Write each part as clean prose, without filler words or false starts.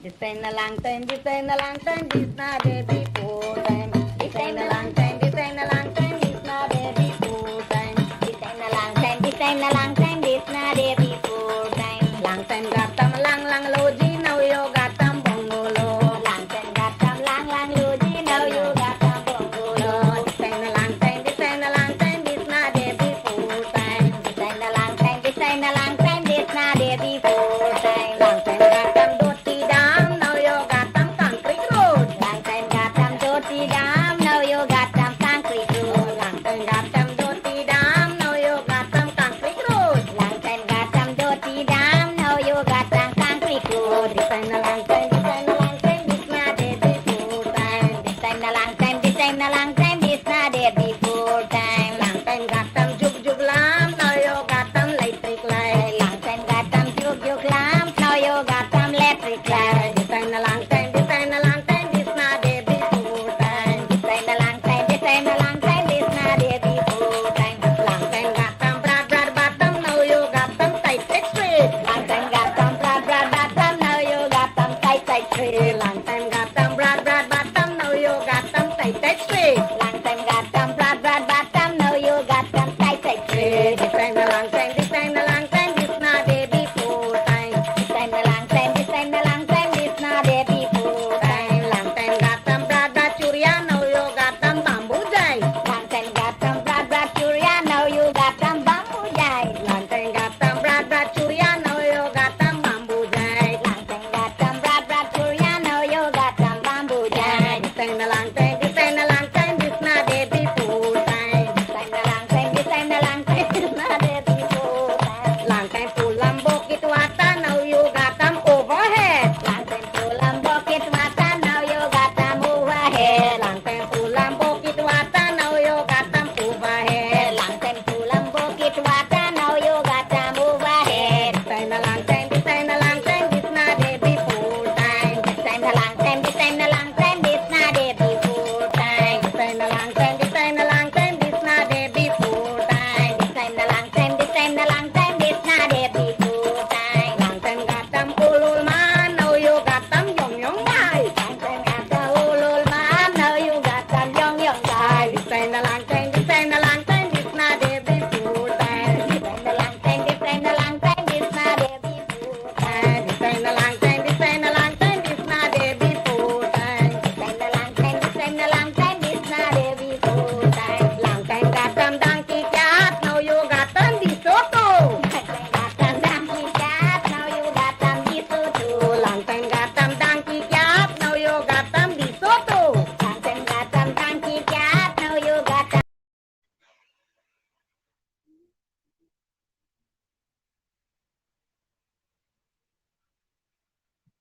This ain't a long time, this ain't a long time, this not a before time. This ain't a long time, this ain't a long time, this not a before time. This ain't a long time, this ain't a long time, this not a before time. Long time got them lang lang loji, now you got them bongolo. Long time got them lang lang loji, now you got them bongolo. This ain't a long time, this ain't a long time, this not a before time. This ain't a long time, this ain't a long time, this not a before time. Long time got them dirty dam, now you got them concrete road. Long time got them dirty dam, now you got them concrete road. Long time got them dirty dam, now you got them concrete road. Long time got them dirty dam, now you got them concrete road. This ain't a long time, this ain't a long time, this not a before time. This ain't a long time, this ain't a long time, this not a before time. Long time got them jug jug lamp, now you got them electric light. Long time got them jug jug lamp, now you got them electric light. This ain't a long time, this ain't a long time, this not a before time. This ain't a long time, this ain't a long time, this not a before time. Long time got them broad broad bottom, now you got them tight tight straight. Long time got them broad broad bottom, now you got them tight tight straight. Long time got them broad broad bottom, now you got them tight tight straight. Long time got them broad broad bottom, now you got them tight tight straight. This ain't a long time, this ain't a long time, this not a before time. This ain't a long time, this ain't a long time, this not a before time. Long time got them broad broad churia, now you got them bamboo jai. Long time got them broad broad churia, now you got them bamboo jai. Long time got them broad broad churia, now you got them bamboo jai. Long time got them broad broad churia, now you got them bamboo jai. This ain't a long time, this ain't a long time, this not a before time. This ain't a long time, this ain't a long time, this not a before time. Long time pulang bukit wata, now you got them overhead. Long time pulang bukit wata, now you got them overhead. Long time pulang bukit wata, now you got them overhead. Long time pulang bukit wata, now you got them overhead. This ain't a long time, this ain't a long time, this not a before time. This ain't a long time, this ain't a long time, this not a before time. This ain't a long time, this ain't a long time, this not a before time. This ain't a long time, this ain't a long time, this not a before time. Long time got them ulul man, now you got them yong yong guy. Long time got the ulul man, now you got them yong yong guy. This ain't a long time, this ain't a long time, this not a before time. This ain't a long time, this ain't a long time, this not a before time. This ain't a long time, this ain't a long time, this not a before time. This ain't a long time, this ain't a long time, this not a before time. Long time got them donkey cat, now you got them DeSoto. Long time got them donkey cat, now you got them DeSoto. Long time got them donkey cat, now you got them DeSoto. Long time got them donkey cat, now you got them.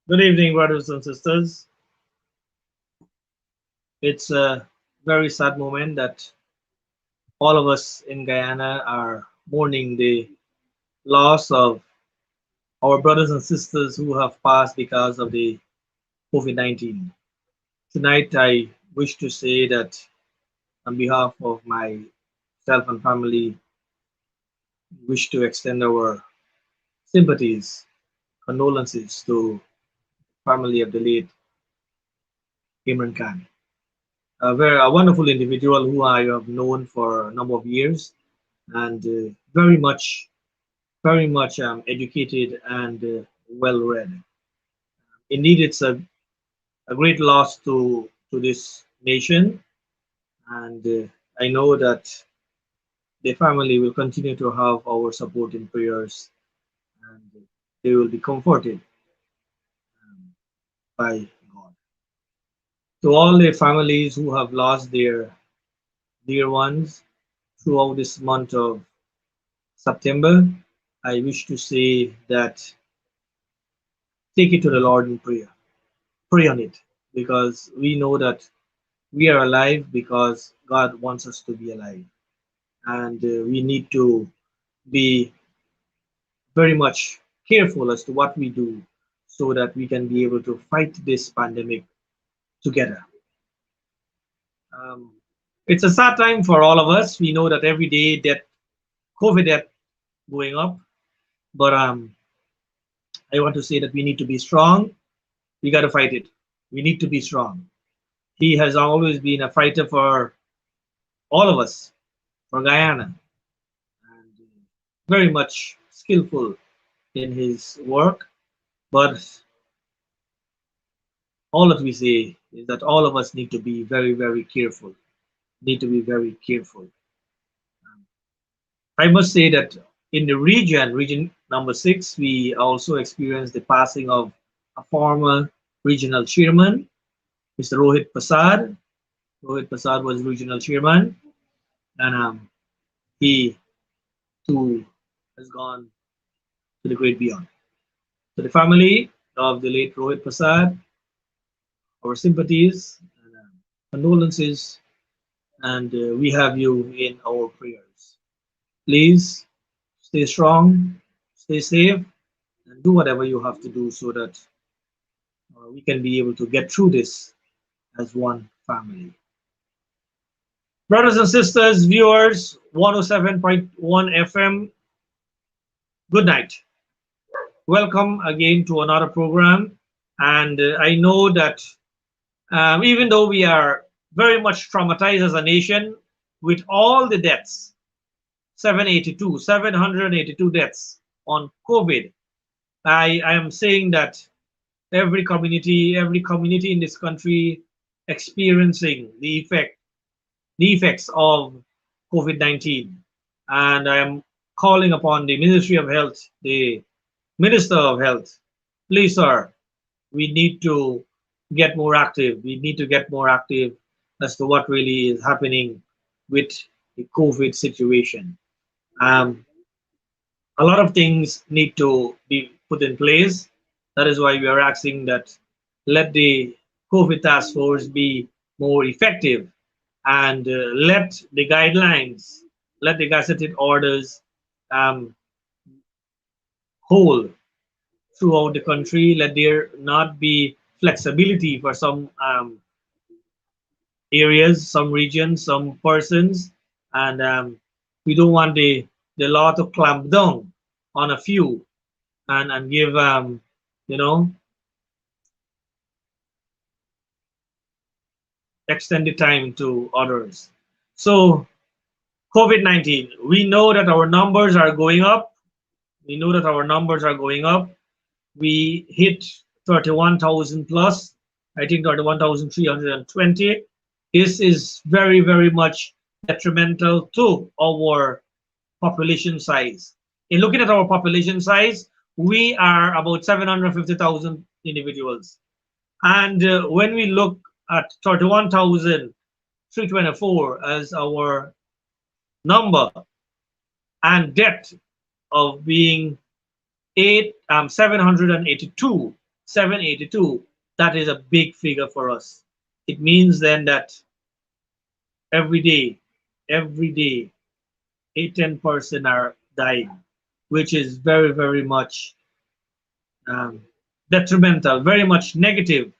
Good evening, brothers and sisters. It's a very sad moment that all of us in Guyana are mourning the loss of our brothers and sisters who have passed because of the COVID-19. Tonight, I wish to say that on behalf of myself and family, wish to extend our sympathies, condolences to family of the late Imran Khan. A wonderful individual who I have known for a number of years and very much educated and well read. Indeed, it's a great loss to this nation, and I know that the family will continue to have our support in prayers, and they will be comforted um, by God. To all the families who have lost their dear ones throughout this month of September, I wish to say that take it to the Lord in prayer. Pray on it because we know that we are alive because God wants us to be alive. And we need to be very much careful as to what we do so that we can be able to fight this pandemic together. Um, it's a sad time for all of us. We know that every day that COVID death going up, but I want to say that we need to be strong. we got to fight it. We need to be strong. He has always been a fighter for all of us, for Guyana, and very much skillful in his work. But all that we say is that all of us need to be very, very careful. Need to be very careful. I must say that in the region number 6, we also experienced the passing of a former regional chairman, Mr. Rohit Prasad. Rohit Prasad was regional chairman, and he too has gone to the great beyond. So the family of the late Rohit Prasad, our sympathies and condolences, and we have you in our prayers. Please stay strong, stay safe, and do whatever you have to do so that we can be able to get through this as one family. Brothers and sisters, viewers, 107.1 FM, good night. Welcome again to another program. And I know that even though we are very much traumatized as a nation with all the deaths, 782 deaths on COVID, I am saying that every community in this country experiencing the effects of COVID-19. And I am calling upon the Ministry of Health, the Minister of Health, please, sir, we need to get more active. We need to get more active as to what really is happening with the COVID situation. A lot of things need to be put in place. That is why we are asking that let the COVID task force be more effective, and let the guidelines, let the gazetted orders um, hold throughout the country. Let there not be flexibility for some areas, some regions, some persons, and we don't want the law to clamp down on a few and give you know extended time to others. So COVID-19, we know that our numbers are going up. We know that our numbers are going up. We hit 31,000 plus, I think 31,320. This is very, very much detrimental to our population size. In looking at our population size, we are about 750,000 individuals. And when we look at 31,324 as our number, and depth of being 782, that is a big figure for us. It means then that every day, 8-10 person are dying, which is very, very much detrimental, very much negative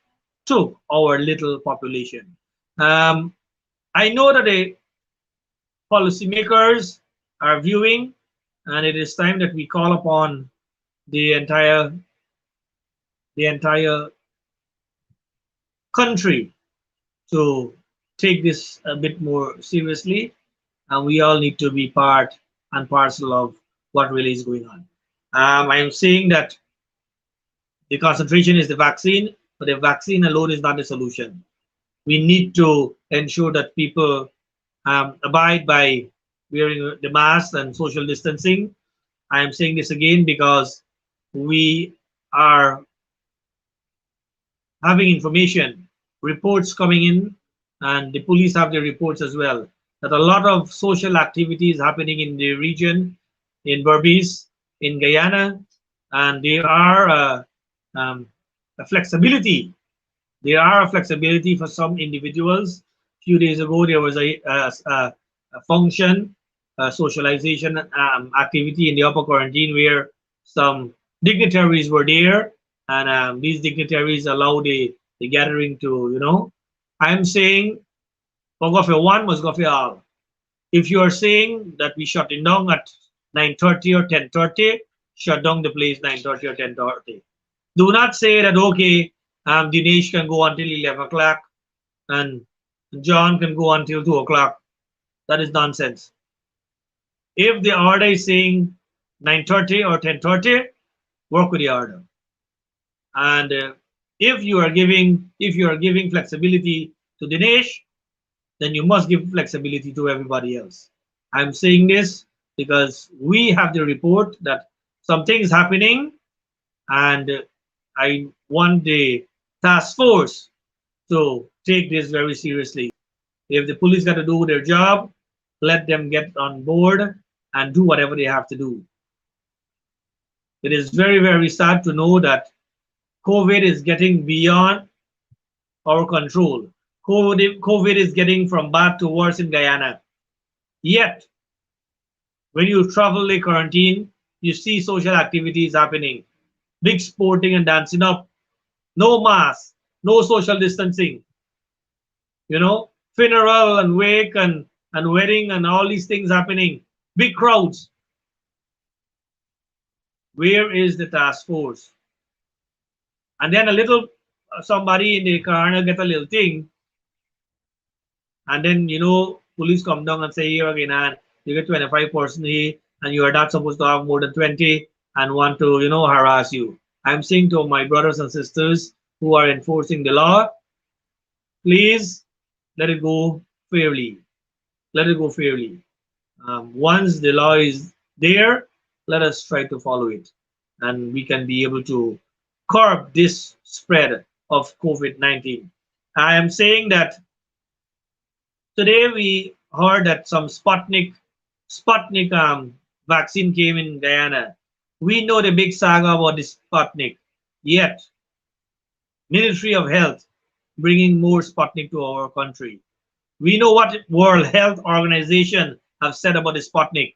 to our little population. I know that the policymakers are viewing, and it is time that we call upon the entire country to take this a bit more seriously, and we all need to be part and parcel of what really is going on. I am saying that the concentration is the vaccine, but the vaccine alone is not the solution. We need to ensure that people abide by wearing the mask and social distancing. I am saying this again because we are having information, reports coming in, and the police have their reports as well, that a lot of social activities happening in the region, in Berbice, in Guyana, and there are a flexibility. There are a flexibility for some individuals. A few days ago, there was a function, a socialization activity in the upper quarantine where some dignitaries were there, and these dignitaries allow the gathering to, I'm saying, go for one must go for all. If you are saying that we shut it down at 9:30 or 10:30, shut down the place 9:30 or 10:30. Do not say that, okay, Dinesh can go until 11 o'clock, and John can go until 2 o'clock. That is nonsense. If the order is saying 9:30 or 10:30, work with the order. And if you are giving flexibility to Dinesh, then you must give flexibility to everybody else. I'm saying this because we have the report that something is happening, and I want the task force to take this very seriously. If the police got to do their job, let them get on board and do whatever they have to do. It is very, very sad to know that COVID is getting beyond our control. COVID is getting from bad to worse in Guyana. Yet, when you travel the quarantine, you see social activities happening, big sporting and dancing up, no mask, no social distancing, funeral and wake and wedding and all these things happening, big crowds. Where is the task force? And then a little somebody in the corner get a little thing, and then police come down and say here again, and you get 25% here, and you are not supposed to have more than 20, and want to harass you. I'm saying to my brothers and sisters who are enforcing the law, please let it go fairly. Let it go fairly. Once the law is there, let us try to follow it, and we can be able to curb this spread of COVID-19. I am saying that today we heard that some Sputnik vaccine came in Guyana. We know the big saga about the Sputnik. Yet, Ministry of Health bringing more Sputnik to our country. We know what World Health Organization have said about the Sputnik.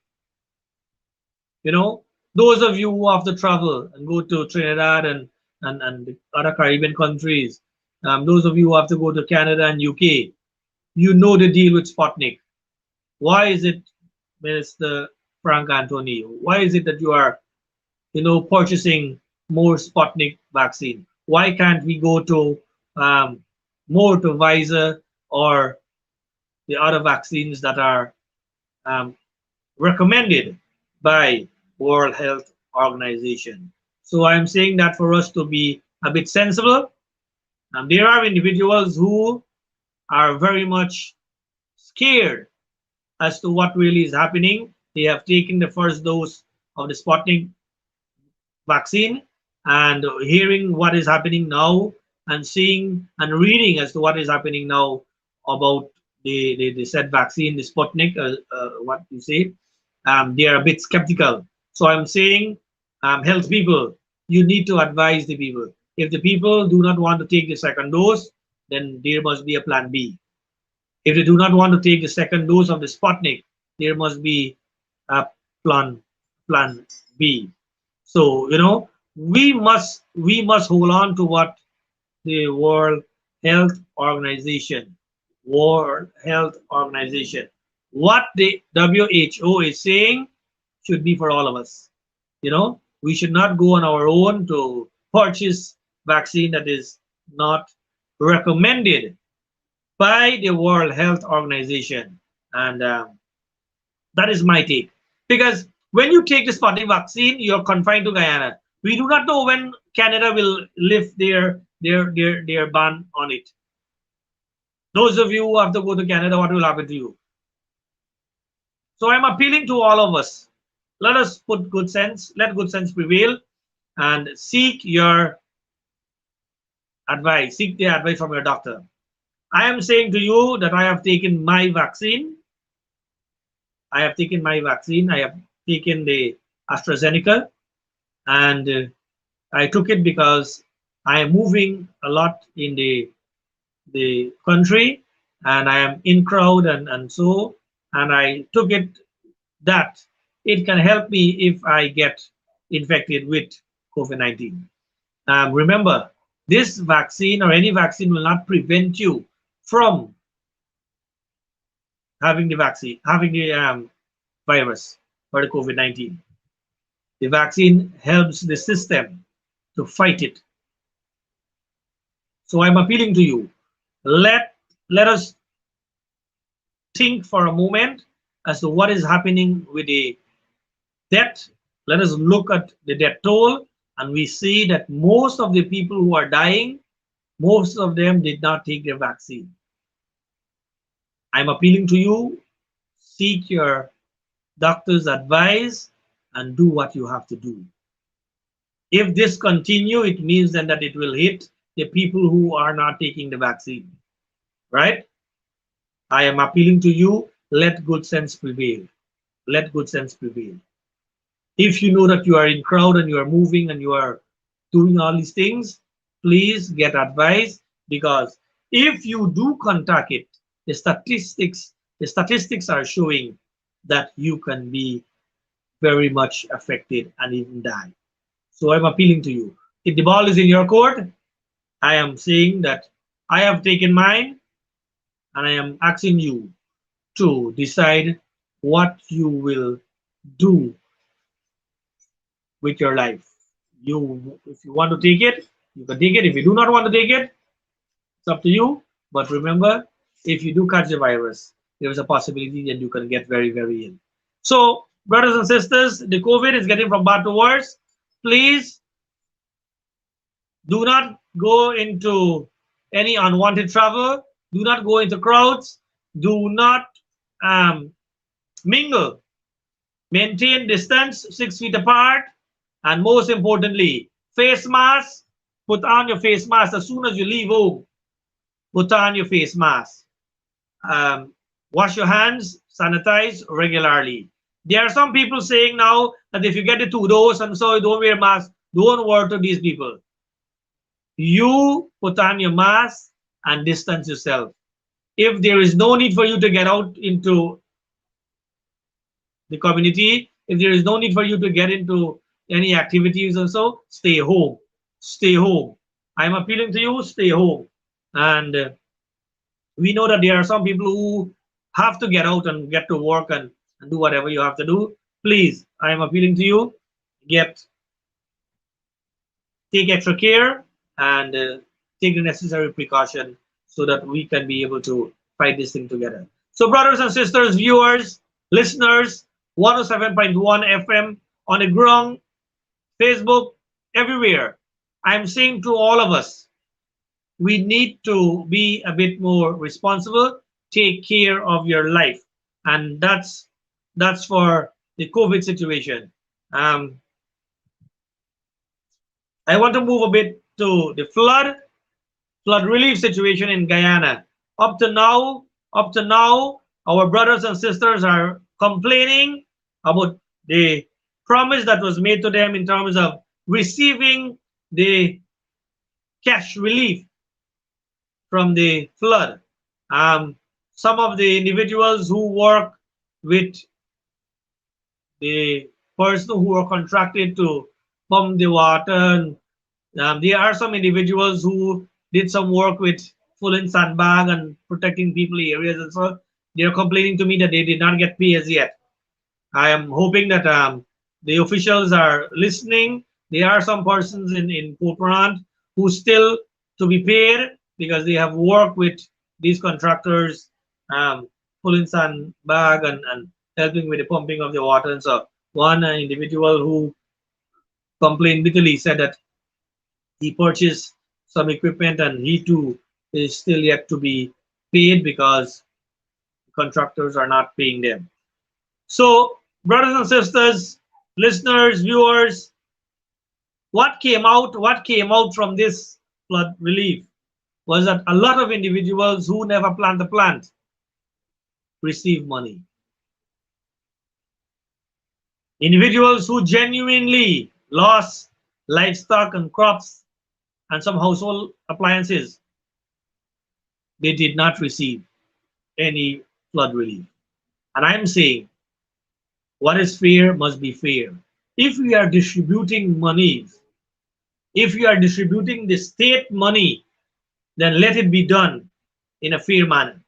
Those of you who have to travel and go to Trinidad and the other Caribbean countries, those of you who have to go to Canada and UK, you know the deal with Sputnik. Why is it, Minister Frank Anthony, why is it that you are, purchasing more Sputnik vaccine? Why can't we go to more to Pfizer or the other vaccines that are um, recommended by World Health Organization? So I'm saying that for us to be a bit sensible, there are individuals who are very much scared as to what really is happening. They have taken the first dose of the Sputnik vaccine, and hearing what is happening now and seeing and reading as to what is happening now about the said vaccine, the Sputnik, what you say, they are a bit skeptical. So I'm saying, health people, you need to advise the people. If the people do not want to take the second dose, then there must be a plan B. If they do not want to take the second dose of the Sputnik, there must be a plan plan B. So we must hold on to what the World Health Organization, what the WHO is saying should be for all of us. We should not go on our own to purchase vaccine that is not recommended by the World Health Organization. And that is my take. Because when you take the Sputnik vaccine, you're confined to Guyana. We do not know when Canada will lift their ban on it. Those of you who have to go to Canada, what will happen to you? So I'm appealing to all of us. Let us put good sense, let good sense prevail, and seek your advice, seek the advice from your doctor. I am saying to you that I have taken my vaccine. I have taken my vaccine. I have taken the AstraZeneca, and I took it because I am moving a lot in the country, and I am in crowd and I took it that it can help me if I get infected with COVID-19. Remember, this vaccine or any vaccine will not prevent you from having the vaccine, having the virus or the COVID-19. The vaccine helps the system to fight it. So I'm appealing to you. Let us think for a moment as to what is happening with the death. Let us look at the death toll, and we see that most of the people who are dying, most of them did not take the vaccine. I'm appealing to you, seek your doctor's advice and do what you have to do. If this continue, it means then that it will hit the people who are not taking the vaccine, right? I am appealing to you, let good sense prevail. Let good sense prevail. If you know that you are in crowd and you are moving and you are doing all these things, please get advice, because if you do contact it, the statistics are showing that you can be very much affected and even die. So I'm appealing to you. If the ball is in your court, I am saying that I have taken mine, and I am asking you to decide what you will do with your life. If you want to take it, you can take it. If you do not want to take it, it's up to you. But remember, if you do catch the virus, there is a possibility that you can get very, very ill. So, brothers and sisters, the COVID is getting from bad to worse. Please do not go into any unwanted travel. Do not go into crowds. Do not um, mingle. Maintain distance 6 feet apart. And most importantly, face mask. Put on your face mask as soon as you leave home. Put on your face mask. Um, Wash your hands, sanitize regularly. There are some people saying now that if you get the 2 dose and so you don't wear mask, don't worry to these people. You put on your mask and distance yourself. If there is no need for you to get out into the community, if there is no need for you to get into any activities and so, stay home. Stay home. I'm appealing to you, stay home. And we know that there are some people who have to get out and get to work and do whatever you have to do. Please, I am appealing to you, get take extra care and take the necessary precaution so that we can be able to fight this thing together. So, brothers and sisters, viewers, listeners, 107.1 FM on the ground, Facebook, everywhere, I'm saying to all of us, we need to be a bit more responsible, take care of your life, and that's for the COVID situation. Um, I want to move a bit to the flood relief situation in Guyana. Up to now, our brothers and sisters are complaining about the promise that was made to them in terms of receiving the cash relief from the flood. Um, some of the individuals who work with the person who are contracted to pump the water, and there are some individuals who did some work with pulling sandbag and protecting people areas, and so they're complaining to me that they did not get pay as yet. I am hoping that the officials are listening. There are some persons in Port who still to be paid because they have worked with these contractors, um, pulling sandbag and helping with the pumping of the water. And so one individual who complained bitterly said that he purchased some equipment and he too is still yet to be paid because contractors are not paying them. So, brothers and sisters, listeners, viewers, what came out from this flood relief was that a lot of individuals who never plant a plant receive money. Individuals who genuinely lost livestock and crops and some household appliances, they did not receive any flood relief. And I'm saying what is fair must be fair. If we are distributing monies, if we are distributing the state money, then let it be done in a fair manner.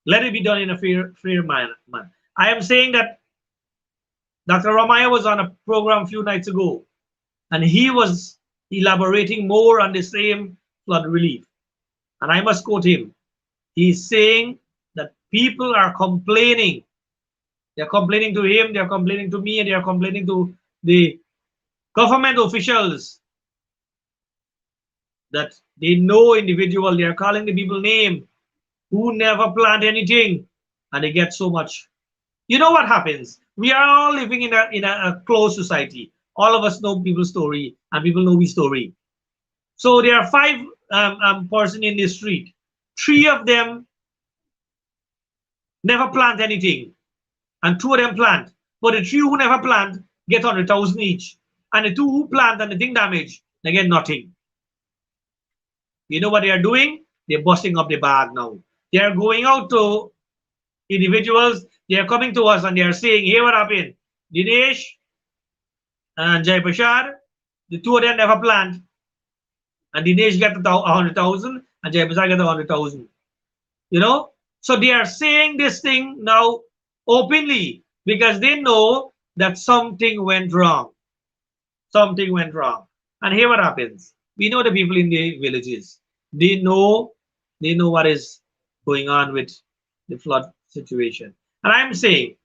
Let it be done in a fair manner. I am saying that Dr. Ramaya was on a program a few nights ago, and he was elaborating more on the same flood relief. And I must quote him. He's saying that people are complaining. They're complaining to him, they're complaining to me, and they're complaining to the government officials that they know individual, they're calling the people name who never planned anything, and they get so much. You know what happens? We are all living in a closed society. All of us know people's story, and people know we story. So there are five person in the street. Three of them never plant anything, and two of them plant. But the three who never plant get 100,000 each, and the two who plant and the thing damage, they get nothing. You know what they are doing? They're busting up the bag now. They are going out to individuals. They are coming to us and they are saying, "Here, what happened? Dinesh and Jaiprashad, the two of them never planned, and Dinesh get 100,000, and Jaiprashad get 100,000." You know, so they are saying this thing now openly because they know that something went wrong. Something went wrong. And here what happens. We know the people in the villages. They know what is going on with the flood situation. And I'm saying,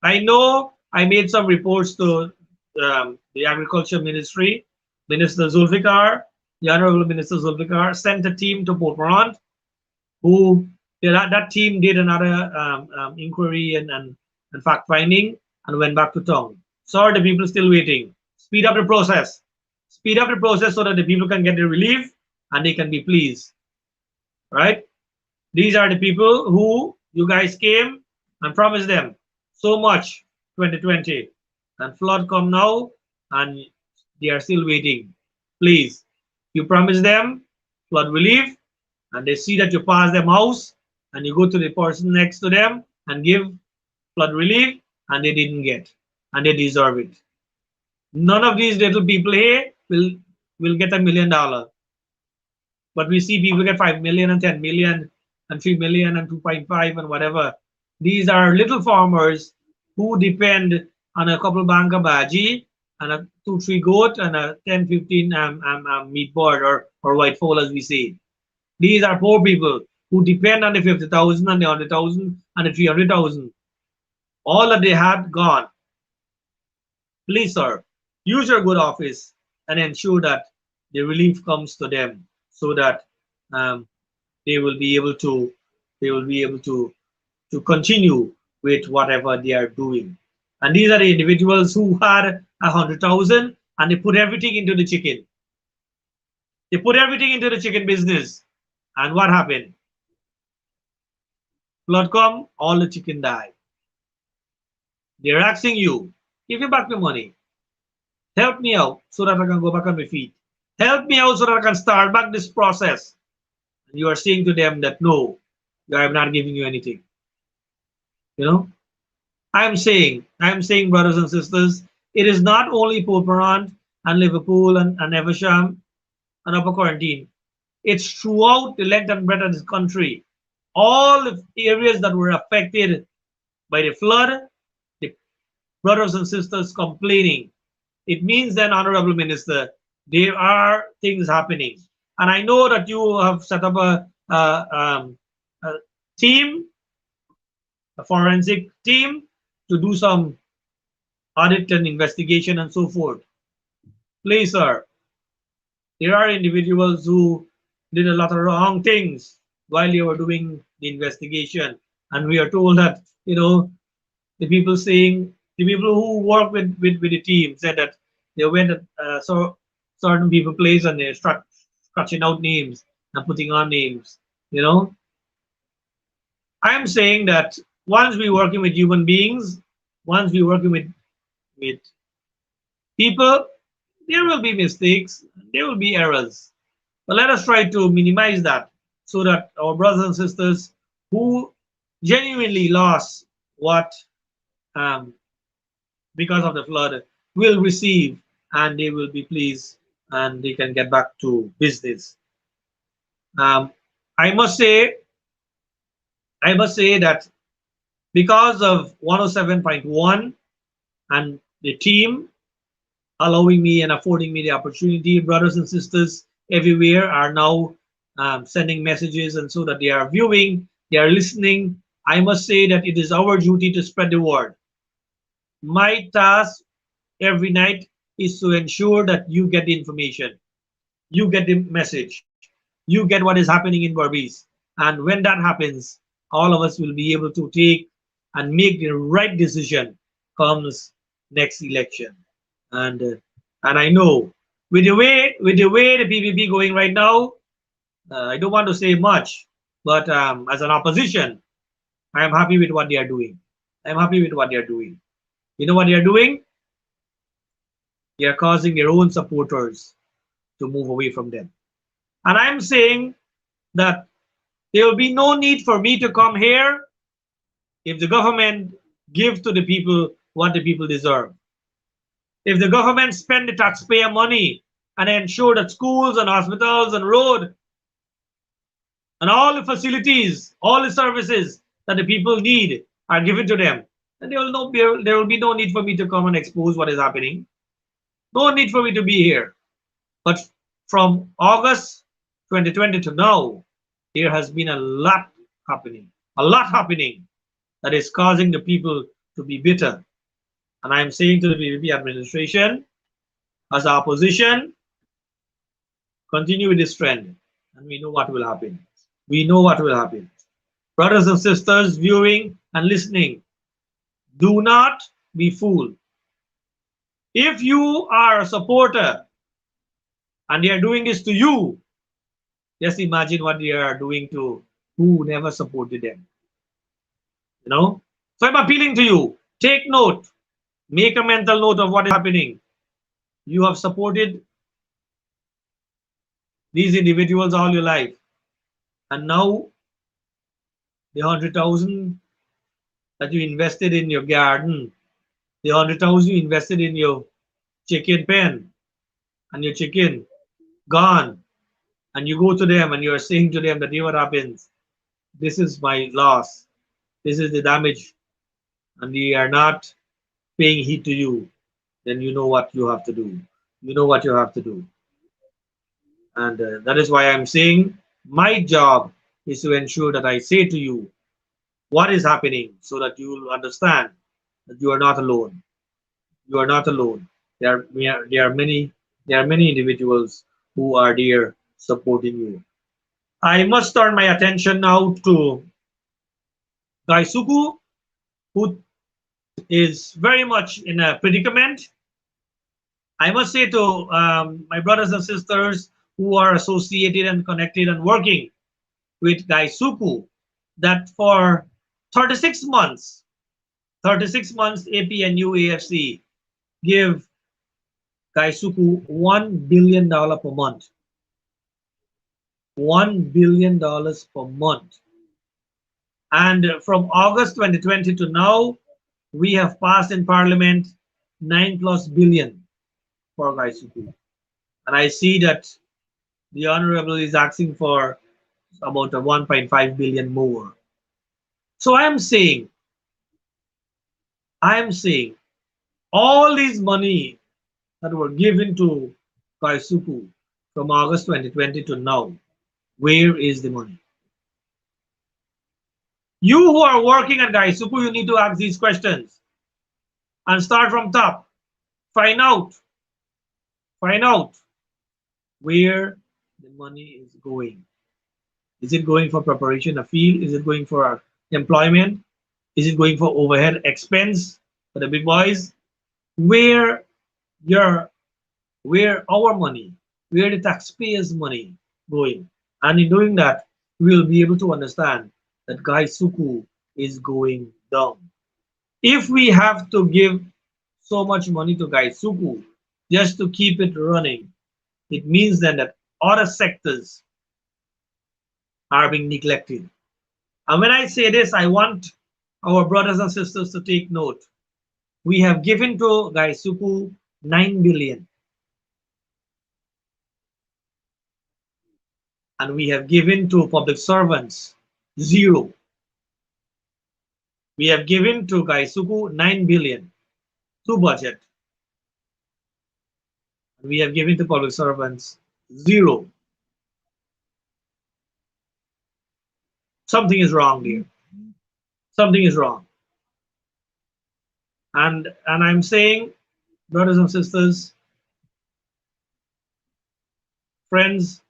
I know I made some reports to the Agriculture Ministry. Minister Zulfikar, the Honorable Minister Zulfikar, sent a team to Port Morant who that team did another inquiry and fact finding and went back to town. So the people still waiting. Speed up the process. Speed up the process so that the people can get the relief and they can be pleased. Right? These are the people who you guys came and promised them so much 2020. And flood come now and they are still waiting. Please, you promise them flood relief and they see that you pass them house and you go to the person next to them and give flood relief and they didn't get and they deserve it. None of these little people here will get $1 million, but we see people get 5 million and 10 million and 3 million and 2.5 and whatever. These are little farmers who depend on a couple banka baji and a 2 3 goat and a 10 15 meat board or white fowl as we say. These are poor people who depend on the 50,000 and the 100,000 and the 300,000. All that they had gone. Please, sir, use your good office and ensure that the relief comes to them so that um, they will be able to to continue with whatever they are doing. And these are the individuals who had 100,000 and they put everything into the chicken. They put everything into the chicken business. And what happened? Flood come, all the chicken die. They're asking you, give me back my money. Help me out so that I can go back on my feet. Help me out so that I can start back this process. And you are saying to them that no, I'm not giving you anything. You know, I'm saying, brothers and sisters, it is not only Port Morant and Liverpool and Eversham and Upper Quarantine. It's throughout the length and breadth of this country. All the areas that were affected by the flood, the brothers and sisters complaining. It means then, Honorable Minister, there are things happening. And I know that you have set up a team, a forensic team, to do some audit and investigation and so forth. Please, sir, there are individuals who did a lot of wrong things while you were doing the investigation. And we are told that, you know, the people who work with the team said that they went at certain people place and they're scratching out names and putting on names. You know, I'm saying that once we're working with human beings, once we're working with people, there will be mistakes, there will be errors. But let us try to minimize that so that our brothers and sisters who genuinely lost what um, because of the flood will receive and they will be pleased and they can get back to business. Um, I must say, I must say that because of 107.1 and the team allowing me and affording me the opportunity. Brothers and sisters everywhere are now sending messages, and so that they are viewing, they are listening. I must say that it is our duty to spread the word. My task every night is to ensure that you get the information, you get the message, you get what is happening in Barbados. And when that happens, all of us will be able to take and make the right decision comes next election. And I know with the way the PPP going right now, I don't want to say much, but as an opposition, I am happy with what they are doing. I'm happy with what they are doing. You know what they are doing? They are causing their own supporters to move away from them. And I'm saying that there will be no need for me to come here if the government give to the people what the people deserve. If the government spend the taxpayer money and ensure that schools and hospitals and road and all the facilities, all the services that the people need are given to them, then there will be no need for me to come and expose what is happening. No need for me to be here. But from August 2020 to now, there has been a lot happening that is causing the people to be bitter. And I'm saying to the PPP administration, as opposition, continue with this trend, and we know what will happen. We know what will happen. Brothers and sisters viewing and listening, do not be fooled. If you are a supporter and they are doing this to you, just imagine what they are doing to who never supported them. You know? So I'm appealing to you. Take note. Make a mental note of what is happening. You have supported these individuals all your life. And now the 100,000 that you invested in your garden, the 100,000 you invested in your chicken pen and your chicken gone. And you go to them and you are saying to them that, what happens? This is my loss. This is the damage. And they are not paying heed to you. Then you know what you have to do. You know what you have to do. And that is why I'm saying my job is to ensure that I say to you what is happening so that you will understand that you are not alone. You are not alone. There are many individuals who are there supporting you. I must turn my attention now to Gaisuku, who is very much in a predicament. I must say to my brothers and sisters who are associated and connected and working with Gaisuku that for 36 months, 36 months, APNU AFC give Gaisuku $1 billion per month. $1 billion per month. And from August 2020 to now, we have passed in Parliament 9+ billion for Gaisuku. And I see that the Honorable is asking for about a 1.5 billion more. So I am saying all these money that were given to Gaisuku from August 2020 to now, where is the money? You who are working at Gaisuku, you need to ask these questions and start from top. Find out, find out where the money is going. Is it going for preparation of field? Is it going for employment? Is it going for overhead expense for the big boys? Where your where our money, where the taxpayers' money going? And in doing that, we'll be able to understand that Gaisuku is going down. If we have to give so much money to Gaisuku just to keep it running, it means then that other sectors are being neglected. And when I say this, I want our brothers and sisters to take note. We have given to Gaisuku 9 billion, and we have given to public servants 0. We have given to Gaisuku 9 billion to budget. We have given to public servants zero. Something is wrong there. Something is wrong. And I'm saying, brothers and sisters, friends,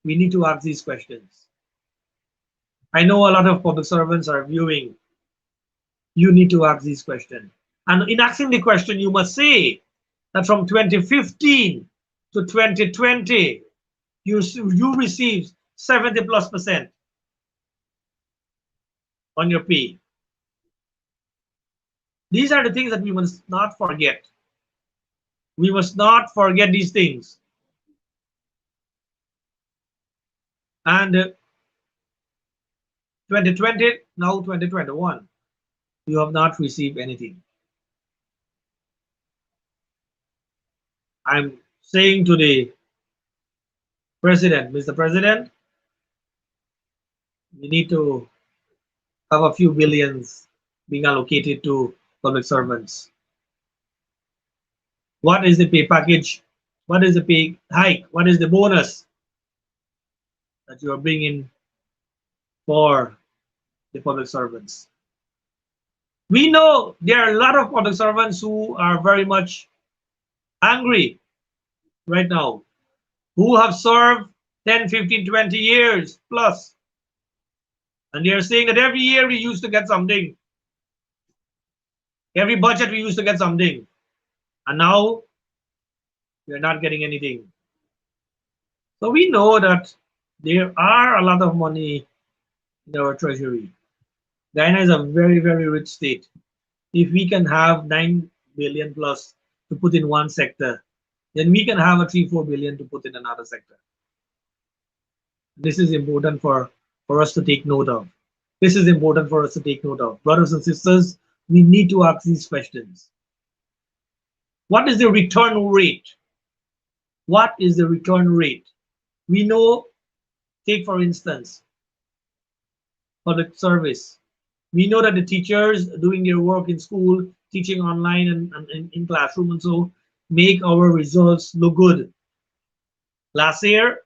we need to ask these questions. I know a lot of public servants are viewing. You need to ask these questions. And in asking the question, you must say that from 2015 to 2020, you received 70+% on your pay. These are the things that we must not forget. We must not forget these things. And 2020, now 2021, you have not received anything. I'm saying to the president, Mr. President, we need to have a few billions being allocated to public servants. What is the pay package? What is the pay hike? What is the bonus that you are bringing for the public servants? We know there are a lot of public servants who are very much angry right now, who have served 10, 15, 20 years plus. And they are saying that every year we used to get something. Every budget we used to get something. And now we are not getting anything. So we know that there are a lot of money in our treasury. Guyana is a very, very rich state. If we can have 9 billion plus to put in one sector, then we can have a 3-4 billion to put in another sector. This is important for us to take note of. This is important for us to take note of. Brothers and sisters, we need to ask these questions. What is the return rate? What is the return rate? We know, take for instance, public service. We know that the teachers doing their work in school, teaching online and in classroom and so, make our results look good. Last year,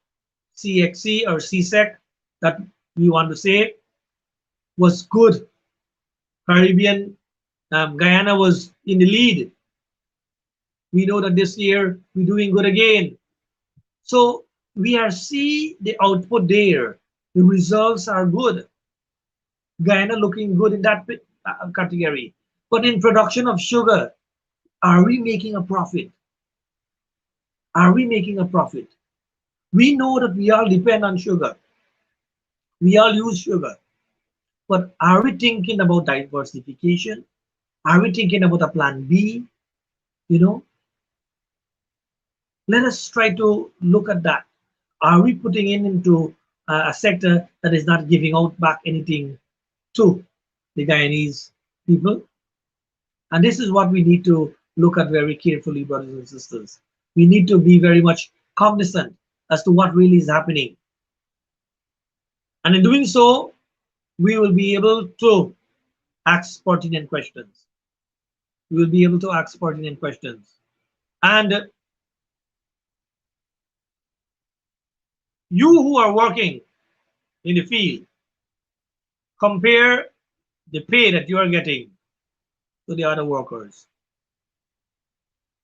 CXC or CSEC, that we want to say, was good. Caribbean, Guyana was in the lead. We know that this year we're doing good again. So we are see the output there. The results are good. Guyana looking good in that category. But in production of sugar, are we making a profit? Are we making a profit? We know that we all depend on sugar. We all use sugar. But are we thinking about diversification? Are we thinking about a plan B? You know, let us try to look at that. Are we putting in into a sector that is not giving out back anything to the Guyanese people? And this is what we need to look at very carefully, brothers and sisters. We need to be very much cognizant as to what really is happening. And in doing so, we will be able to ask pertinent questions. We will be able to ask pertinent questions. And you who are working in the field, compare the pay that you are getting to the other workers.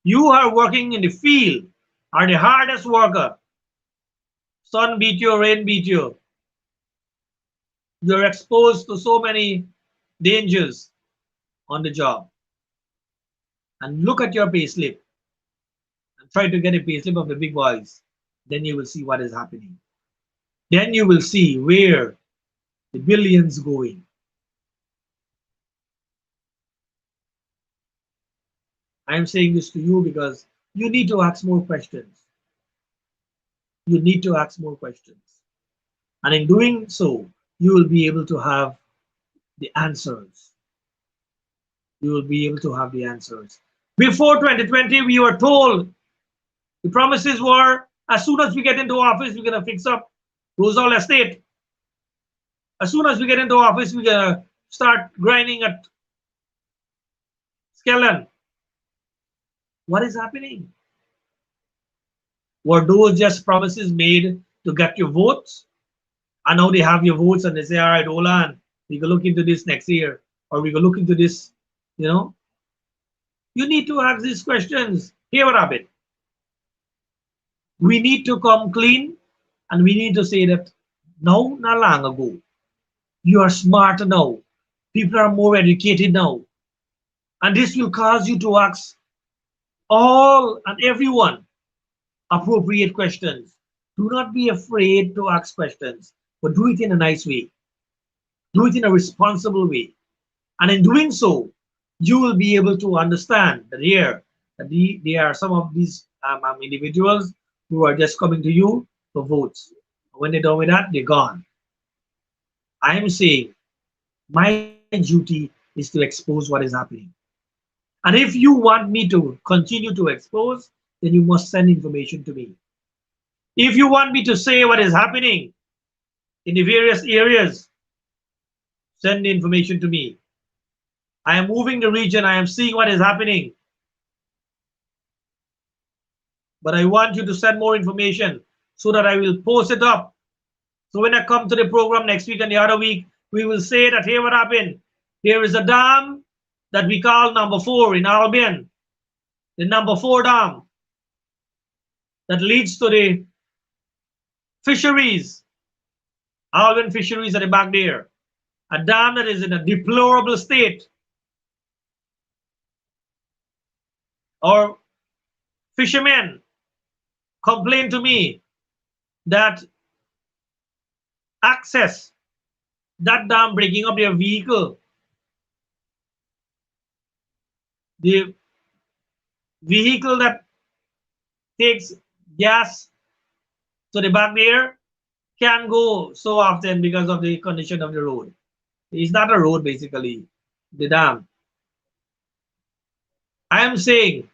You are working in the field, are the hardest worker. Sun beat you, rain beat you. You're exposed to so many dangers on the job. And look at your pay slip and try to get a pay slip of the big boys. Then you will see what is happening. Then you will see where the billions going. I am saying this to you because you need to ask more questions. You need to ask more questions. And in doing so, you will be able to have the answers. You will be able to have the answers. Before 2020, we were told the promises were as soon as we get into office, we're going to fix up Rosal Estate. As soon as we get into office, we're going to start grinding at Skellen. What is happening? Were those just promises made to get your votes? And now they have your votes and they say, all right, hold on, we can look into this next year, or we can look into this, you know. You need to ask these questions. Here what happened. We need to come clean and we need to say that no, not long ago. You are smarter now. People are more educated now. And this will cause you to ask all and everyone appropriate questions. Do not be afraid to ask questions, but do it in a nice way. Do it in a responsible way. And in doing so, you will be able to understand that here, that there are some of these individuals who are just coming to you for votes. When they're done with that, they're gone. I am saying my duty is to expose what is happening. And if you want me to continue to expose, then you must send information to me. If you want me to say what is happening in the various areas, send the information to me. I am moving the region, I am seeing what is happening, but I want you to send more information so that I will post it up. So when I come to the program next week and the other week, we will say that here what happened. Here is a dam that we call number 4 in Albion, the number 4 dam that leads to the fisheries, Albion fisheries at the back there. A dam that is in a deplorable state. Our fishermen complain to me that access that dam breaking up their vehicle. The vehicle that takes gas to the back there can go so often because of the condition of the road. It's not a road basically, the dam. I am saying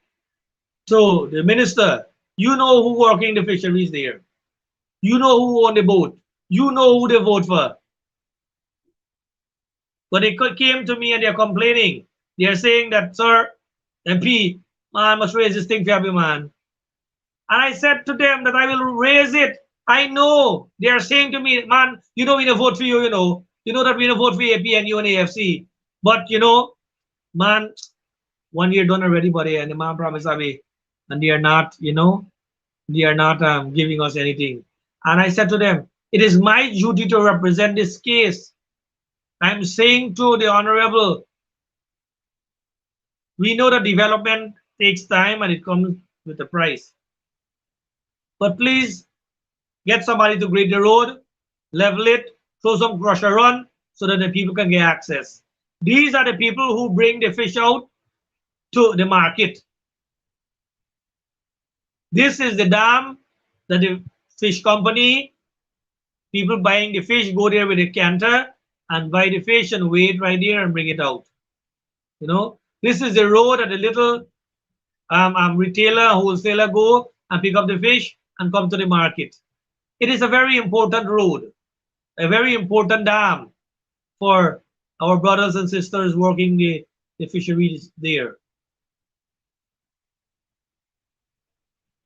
to the minister, you know who working the fisheries there. You know who own the boat. You know who they vote for. But they came to me and they're complaining. They're saying that, sir, MP, man, I must raise this thing for you, man. And I said to them that I will raise it. I know they are saying to me, man, you know we don't vote for you, you know. You know that we don't vote for AP and you and AFC. But you know, man, 1 year done already, buddy, and the man promised me, and they are not, you know, they are not giving us anything. And I said to them, it is my duty to represent this case. I'm saying to the honorable, we know that development takes time and it comes with a price. But please get somebody to grade the road, level it, throw some crusher on so that the people can get access. These are the people who bring the fish out to the market. This is the dam that the fish company, people buying the fish, go there with a canter and buy the fish and wait right there and bring it out. You know, this is the road that the little retailer, wholesaler go and pick up the fish and come to the market. It is a very important road, a very important dam for our brothers and sisters working the fisheries there.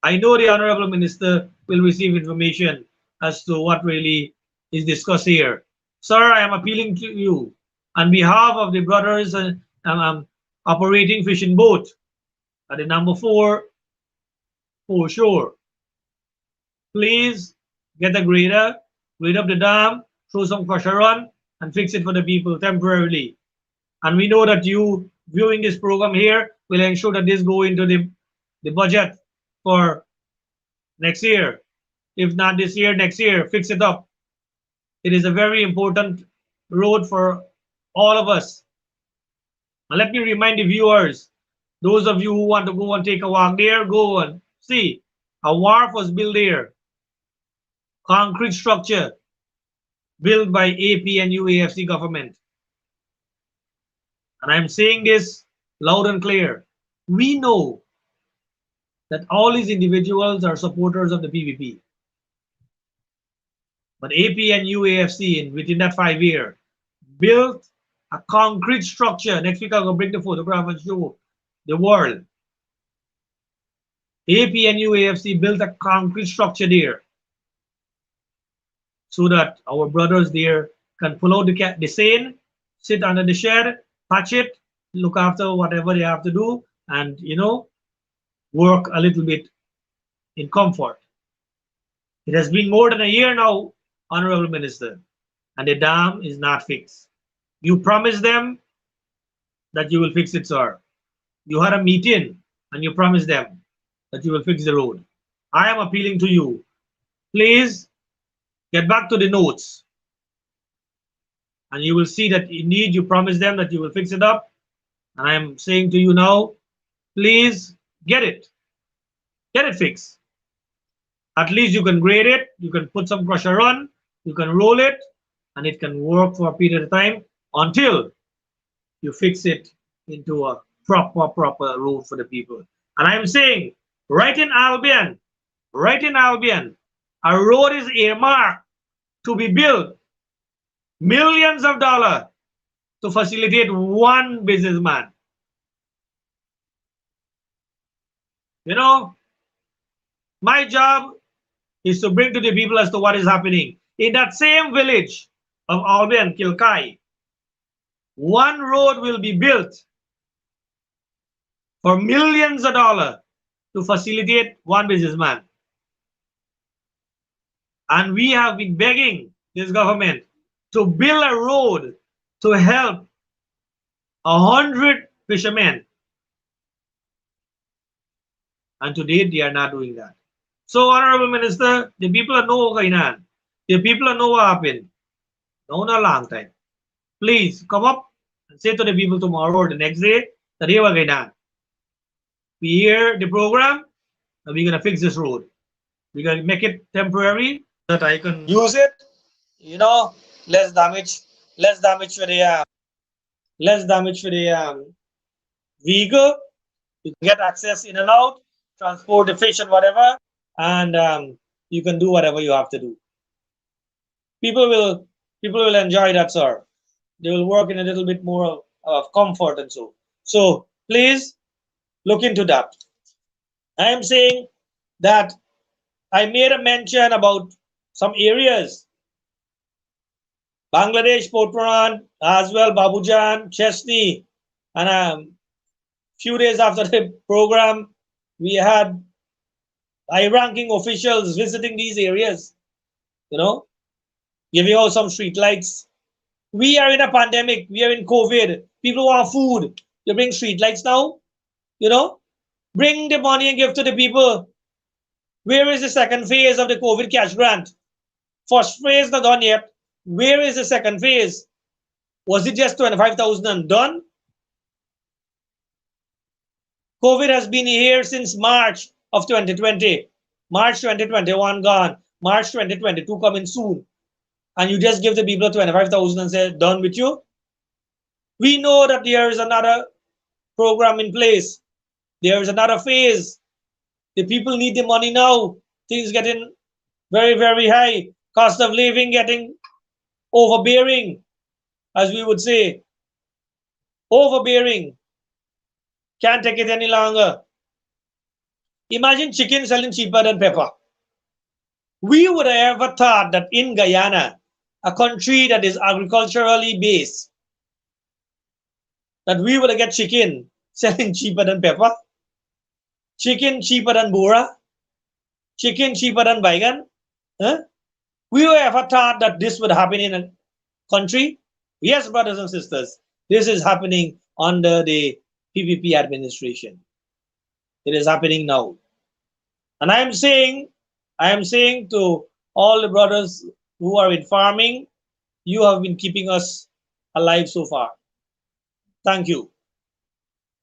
I know the Honorable Minister will receive information as to what really is discussed here. Sir, I am appealing to you on behalf of the brothers operating fishing boat at the number 4 for sure. Please get a grader, grade up the dam, throw some crusher on, and fix it for the people temporarily. And we know that you viewing this program here will ensure that this go into the budget for next year. If not this year, next year, fix it up. It is a very important road for all of us. And let me remind the viewers, those of you who want to go and take a walk there, go and see. A wharf was built there. Concrete structure built by AP and UAFC government. And I'm saying this loud and clear. We know that all these individuals are supporters of the PVP. But AP and UAFC, within that 5 year, built a concrete structure. Next week, I'm going to bring the photograph and show the world. APNU AFC built a concrete structure there so that our brothers there can pull out the seine, sit under the shed, patch it, look after whatever they have to do, and work a little bit in comfort. It has been more than a year now, Honorable Minister, and the dam is not fixed. You promised them that you will fix it, sir. You had a meeting and you promised them that you will fix the road. I am appealing to you. Please get back to the notes and you will see that indeed you promised them that you will fix it up. And I am saying to you now, please get it. Get it fixed. At least you can grade it, you can put some crusher on, you can roll it, and it can work for a period of time until you fix it into a proper road for the people. And I'm saying, right in Albion, a road is earmarked to be built, millions of dollars to facilitate one businessman. You know, my job is to bring to the people as to what is happening. In that same village of Albion, Kilkai, one road will be built for millions of dollars to facilitate one businessman. And we have been begging this government to build a road to help 100 fishermen. And today they are not doing that. So, Honorable Minister, the people know Guyana. The people know what happened. No, not a long time. Please come up and say to the people tomorrow or the next day that here we Guyana. We hear the program and we're gonna fix this road. We're gonna make it temporary that I can use it. Less damage, less damage for the vehicle. You can get access in and out, transport the fish and whatever, and you can do whatever you have to do. People will enjoy that, sir. They will work in a little bit more of comfort and so. So please look into that. I am saying that I made a mention about some areas. Bangladesh, Potpourri, as well, Babujan, Chesney, and few days after the program, we had high-ranking officials visiting these areas, giving out some street lights. We are in a pandemic. We are in COVID. People want food. You bring street lights now, bring the money and give to the people. Where is the second phase of the COVID cash grant? First phase not done yet. Where is the second phase? Was it just 25,000 and done? COVID has been here since March of 2020. March 2021 gone. March 2022 coming soon. And you just give the people 25,000 and say, done with you? We know that there is another program in place. There is another phase. The people need the money now. Things getting very, very high. Cost of living getting overbearing, as we would say. Overbearing. Can't take it any longer. Imagine chicken selling cheaper than pepper. We would have ever thought that in Guyana, a country that is agriculturally based, that we would get chicken selling cheaper than pepper, chicken cheaper than bura, chicken cheaper than baigan. Huh? We would have ever thought that this would happen in a country. Yes, brothers and sisters, this is happening under the PPP administration. It is happening now. And I am saying to all the brothers who are in farming, you have been keeping us alive so far. Thank you.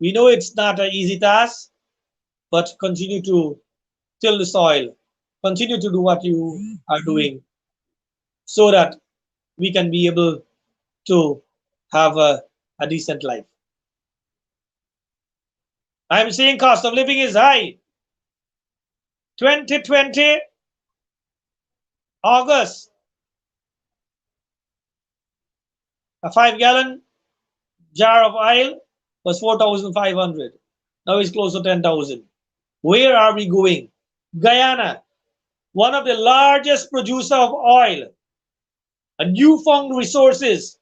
We know it's not an easy task, but continue to till the soil. Continue to do what you are doing so that we can be able to have a decent life. I'm saying cost of living is high. 2020, August, a 5-gallon jar of oil was 4,500. Now it's close to 10,000. Where are we going? Guyana, one of the largest producer of oil, a newfound resource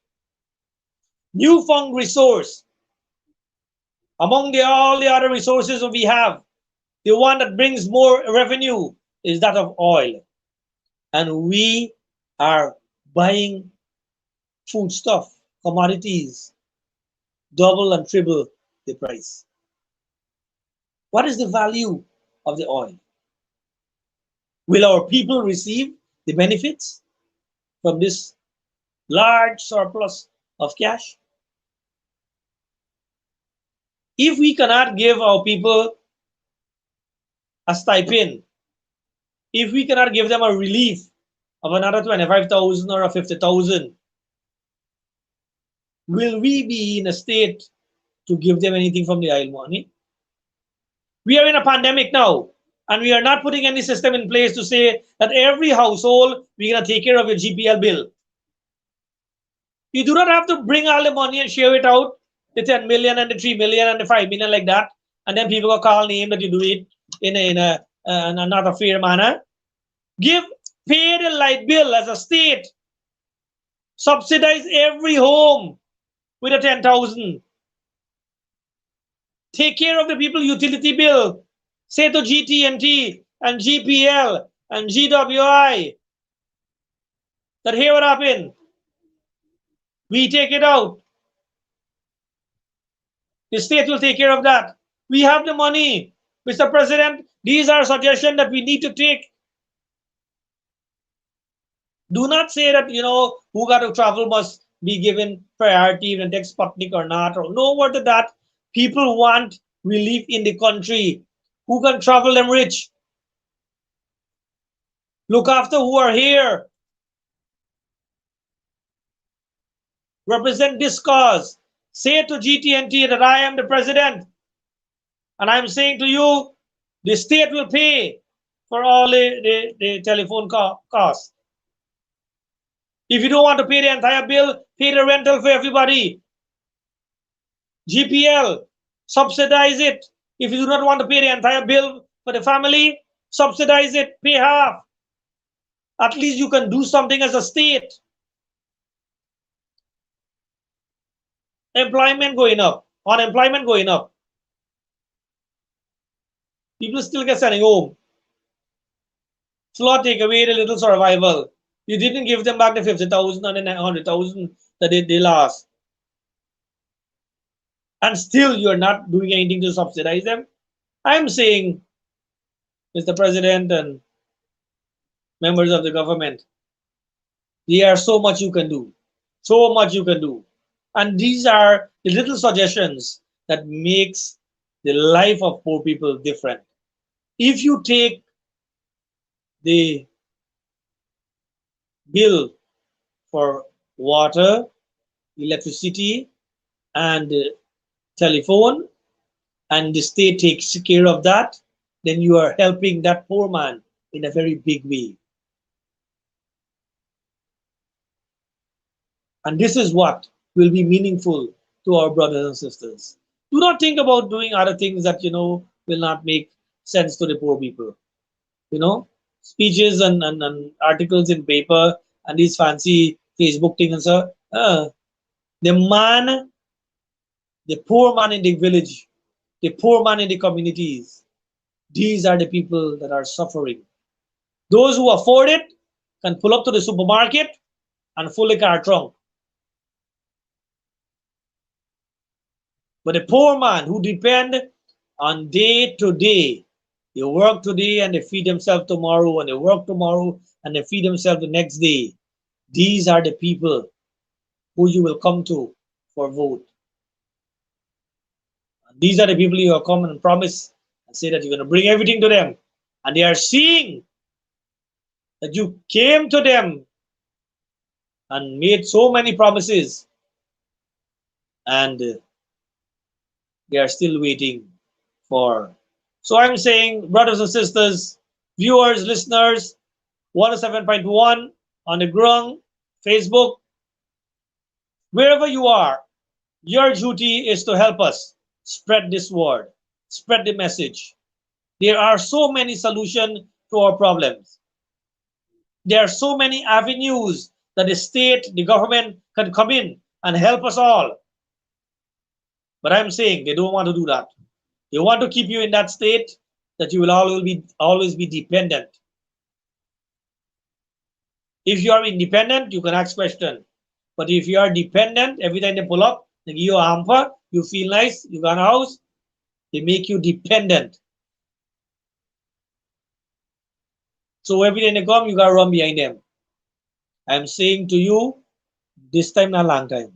among all the other resources that we have. The one that brings more revenue is that of oil. And we are buying foodstuff, commodities, double and triple the price. What is the value of the oil? Will our people receive the benefits from this large surplus of cash? If we cannot give our people a stipend, if we cannot give them a relief of another 25,000 or a 50,000, will we be in a state to give them anything from the oil money? We are in a pandemic now, and we are not putting any system in place to say that every household we're gonna take care of your GPL bill. You do not have to bring all the money and share it out, the 10 million and the 3 million and the 5 million like that, and then people will call name that you do it in a not a fair manner. Give, pay the light bill as a state. Subsidize every home with a 10,000. Take care of the people utility bill. Say to GT&T and GPL and GWI that here what happened. We take it out. The state will take care of that. We have the money. Mr. President, these are suggestions that we need to take. Do not say that, who got to travel must be given priority and take Sputnik or not, or no word of that. People want relief in the country. Who can travel them rich? Look after who are here. Represent this cause. Say to GT&T that I am the president. And I'm saying to you, the state will pay for all the telephone costs. If you don't want to pay the entire bill, pay the rental for everybody. GPL, subsidize it. If you do not want to pay the entire bill for the family, subsidize it, pay half. At least you can do something as a state. Employment going up, unemployment going up. People still get sending home. Flood take away the little survival. You didn't give them back the 50,000 and the 100,000 that they lost. And still you're not doing anything to subsidize them. I'm saying, Mr. President and members of the government, there are so much you can do. So much you can do. And these are the little suggestions that makes the life of poor people different. If you take the bill for water, electricity, and telephone, and the state takes care of that, then you are helping that poor man in a very big way. And this is what will be meaningful to our brothers and sisters. Do not think about doing other things that will not make sense to the poor people. Speeches and articles in paper and these fancy Facebook things and so. The man, the poor man in the village, the poor man in the communities, these are the people that are suffering. Those who afford it can pull up to the supermarket and fill the car trunk. But the poor man who depend on day to day, they work today and they feed themselves tomorrow, and they work tomorrow and they feed themselves the next day. These are the people who you will come to for vote. And these are the people you will come and promise and say that you're going to bring everything to them. And they are seeing that you came to them and made so many promises, and they are still waiting for. So I'm saying, brothers and sisters, viewers, listeners, 107.1 on the ground, Facebook, wherever you are, your duty is to help us spread this word, spread the message. There are so many solutions to our problems. There are so many avenues that the state, the government can come in and help us all. But I'm saying they don't want to do that. They want to keep you in that state that you will always be dependent. If you are independent, you can ask questions. But if you are dependent, every time they pull up, they give you a hamper, you feel nice, you got a house, they make you dependent. So every time they come, you gotta run behind them. I'm saying to you, this time not long time.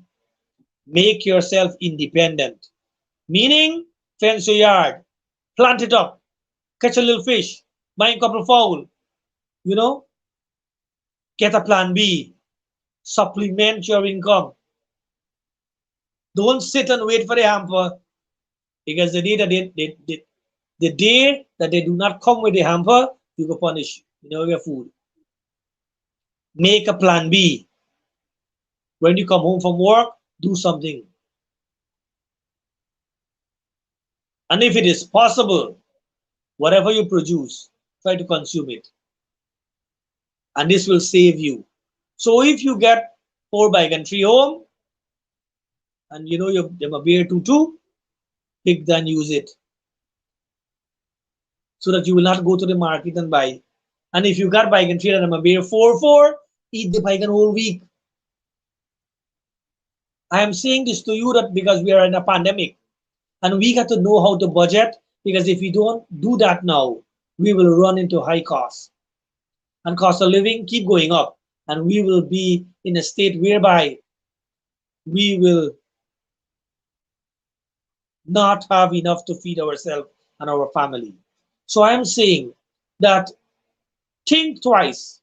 Make yourself independent. Meaning, fence your yard, plant it up, catch a little fish, buy a couple of fowl, you know, get a plan B, supplement your income. Don't sit and wait for the hamper because the day that they do not come with the hamper, you go punish. You know your food. Make a plan B. When you come home from work, do something. And if it is possible, whatever you produce, try to consume it. And this will save you. So if you get 4 by 3 home and you know you have a beer tutu, pick then use it. So that you will not go to the market and buy. And if you got bike and trade and I'm a beer 4 eat the bike whole week. I am saying this to you that because we are in a pandemic and we got to know how to budget because if we don't do that now, we will run into high costs and cost of living keep going up and we will be in a state whereby we will not have enough to feed ourselves and our family. So I am saying that think twice,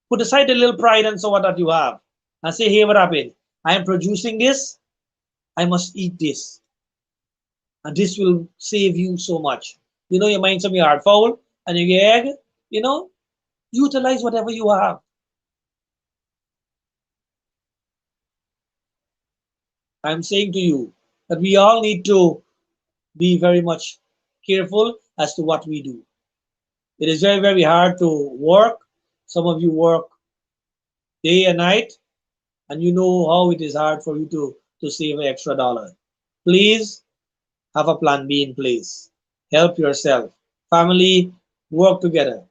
put aside a little pride and so what that you have and say, hey, what happened? I am producing this, I must eat this. And this will save you so much. You know, you mind some yard fowl and you get egg, you know, utilize whatever you have. I'm saying to you that we all need to be very much careful as to what we do. It is very, very hard to work. Some of you work day and night, and you know how it is hard for you to save an extra dollar. Please have a plan B in place. Help yourself. Family, work together,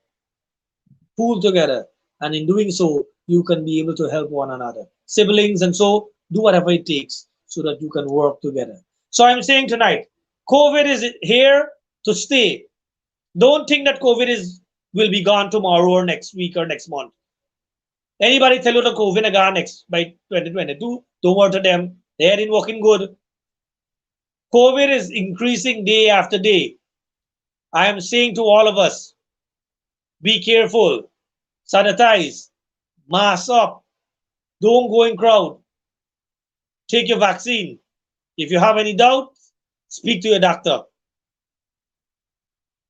pool together, and in doing so, you can be able to help one another. Siblings, and so do whatever it takes so that you can work together. So I'm saying tonight, COVID is here to stay. Don't think that COVID is will be gone tomorrow or next week or next month. Anybody tell you the COVID is gone next by 2022? Don't worry to them. They are in working good. COVID is increasing day after day. I am saying to all of us, be careful, sanitize, mask up, don't go in crowd, take your vaccine. If you have any doubt, speak to your doctor.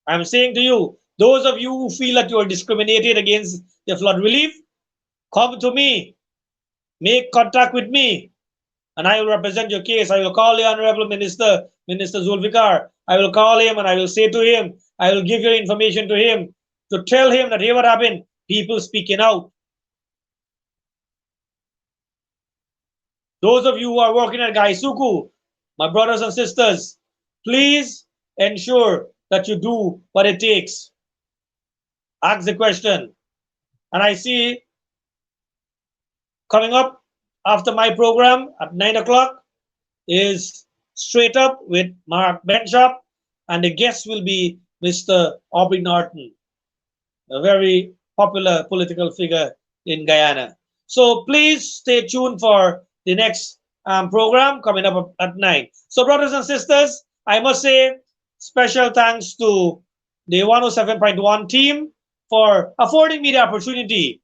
I'm saying to you, those of you who feel that you are discriminated against the flood relief, come to me, make contact with me, and I will represent your case. I will call the Honorable Minister, Minister Zulfikar. I will call him and I will say to him, I will give your information to him to tell him that here what happened. People speaking out. Those of you who are working at Gaisuku, my brothers and sisters, please ensure that you do what it takes. Ask the question. And I see coming up after my program at 9 o'clock is Straight Up with Mark Benchop, and the guest will be Mr. Aubrey Norton, a very popular political figure in Guyana. So please stay tuned for the next program coming up at 9. So, brothers and sisters, I must say special thanks to the 107.1 team for affording me the opportunity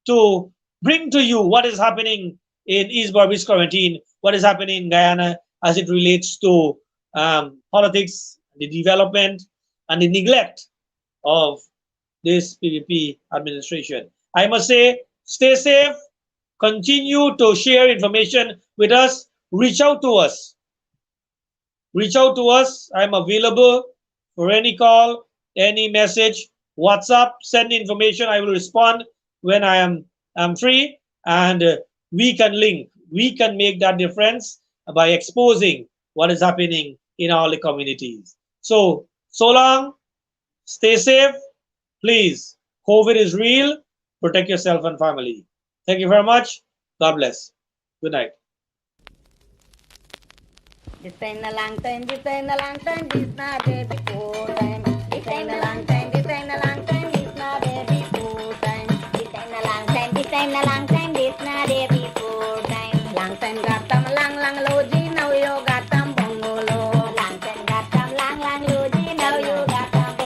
to bring to you what is happening in East Berbice Quarantine, what is happening in Guyana as it relates to politics, the development, and the neglect of this PVP administration. I must say, stay safe, continue to share information with us, reach out to us. Reach out to us. I'm available for any call, any message, WhatsApp, send information. I will respond when I'm free, and we can link. We can make that difference by exposing what is happening in all the communities. So long, stay safe, please. COVID is real. Protect yourself and family. Thank you very much. God bless. Good night. This ain't a long time, this ain't a long time, this not there before time. This ain't a long time.